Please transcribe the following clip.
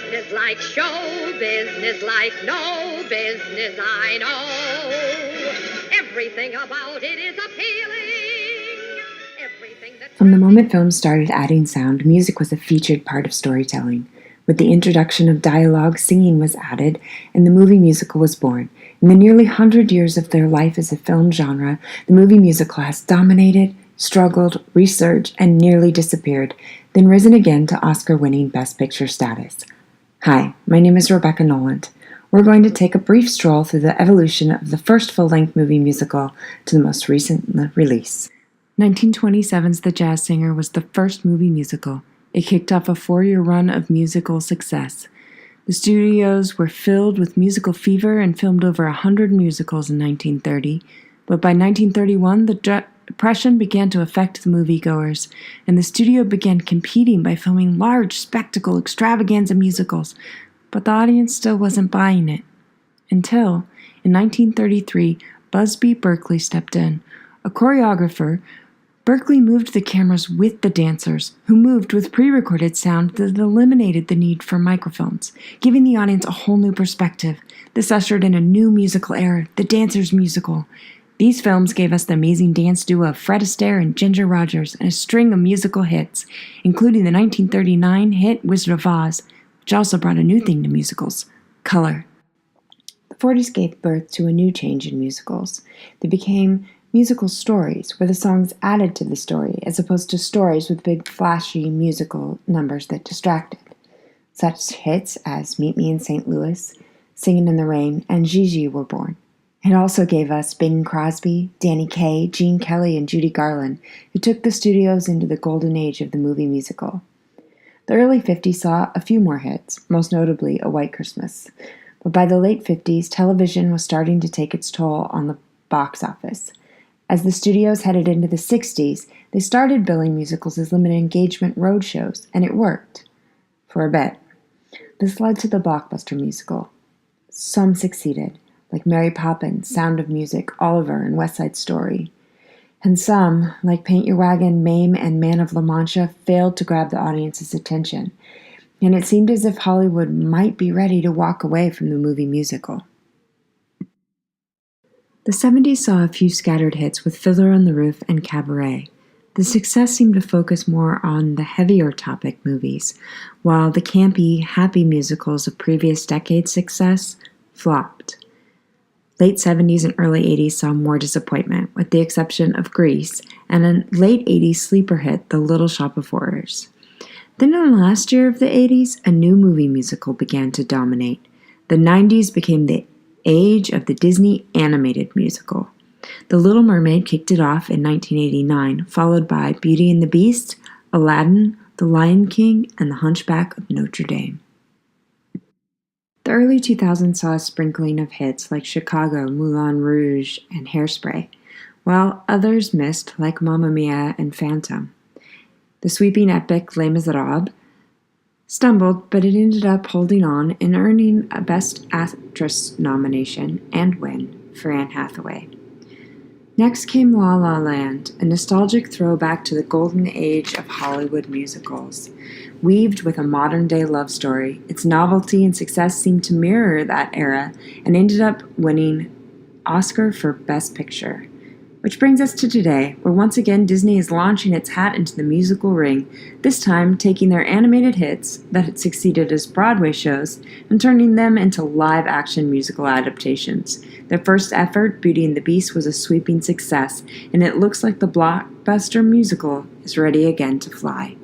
Business like show business, like no business I know. Everything about it is appealing. From the moment films started adding sound, music was a featured part of storytelling. With the introduction of dialogue, singing was added, and the movie musical was born. In the nearly 100 years of their life as a film genre, the movie musical has dominated, struggled, resurged, and nearly disappeared, then risen again to Oscar-winning Best Picture status. Hi, my name is Rebecca Noland. We're going to take a brief stroll through the evolution of the first full-length movie musical to the most recent release. 1927's The Jazz Singer was the first movie musical. It kicked off a 4-year run of musical success. The studios were filled with musical fever and filmed over 100 musicals in 1930, but by 1931 the Depression began to affect the moviegoers, and the studio began competing by filming large spectacle extravaganza musicals, but the audience still wasn't buying it. Until, in 1933, Busby Berkeley stepped in. A choreographer, Berkeley moved the cameras with the dancers, who moved with pre-recorded sound that eliminated the need for microphones, giving the audience a whole new perspective. This ushered in a new musical era, the Dancers Musical. These films gave us the amazing dance duo of Fred Astaire and Ginger Rogers and a string of musical hits, including the 1939 hit Wizard of Oz, which also brought a new thing to musicals, color. The 40s gave birth to a new change in musicals. They became musical stories, where the songs added to the story, as opposed to stories with big, flashy musical numbers that distracted. Such hits as Meet Me in St. Louis, Singin' in the Rain, and Gigi were born. It also gave us Bing Crosby, Danny Kaye, Gene Kelly, and Judy Garland, who took the studios into the golden age of the movie musical. The early 50s saw a few more hits, most notably A White Christmas. But by the late 50s, television was starting to take its toll on the box office. As the studios headed into the 60s, they started billing musicals as limited engagement road shows, and it worked. For a bit. This led to the blockbuster musical. Some succeeded, like Mary Poppins, Sound of Music, Oliver, and West Side Story. And some, like Paint Your Wagon, Mame, and Man of La Mancha, failed to grab the audience's attention, and it seemed as if Hollywood might be ready to walk away from the movie musical. The 70s saw a few scattered hits with Fiddler on the Roof and Cabaret. The success seemed to focus more on the heavier topic movies, while the campy, happy musicals of previous decades' success flopped. Late 70s and early 80s saw more disappointment, with the exception of Grease, and a late 80s sleeper hit, The Little Shop of Horrors. Then in the last year of the 80s, a new movie musical began to dominate. The 90s became the age of the Disney animated musical. The Little Mermaid kicked it off in 1989, followed by Beauty and the Beast, Aladdin, The Lion King, and The Hunchback of Notre Dame. The early 2000s saw a sprinkling of hits like Chicago, Moulin Rouge, and Hairspray, while others missed like Mamma Mia and Phantom. The sweeping epic Les Miserables stumbled, but it ended up holding on and earning a Best Actress nomination and win for Anne Hathaway. Next came La La Land, a nostalgic throwback to the golden age of Hollywood musicals. Weaved with a modern-day love story, its novelty and success seemed to mirror that era and ended up winning Oscar for Best Picture. Which brings us to today, where once again Disney is launching its hat into the musical ring, this time taking their animated hits that had succeeded as Broadway shows and turning them into live-action musical adaptations. Their first effort, Beauty and the Beast, was a sweeping success, and it looks like the blockbuster musical is ready again to fly.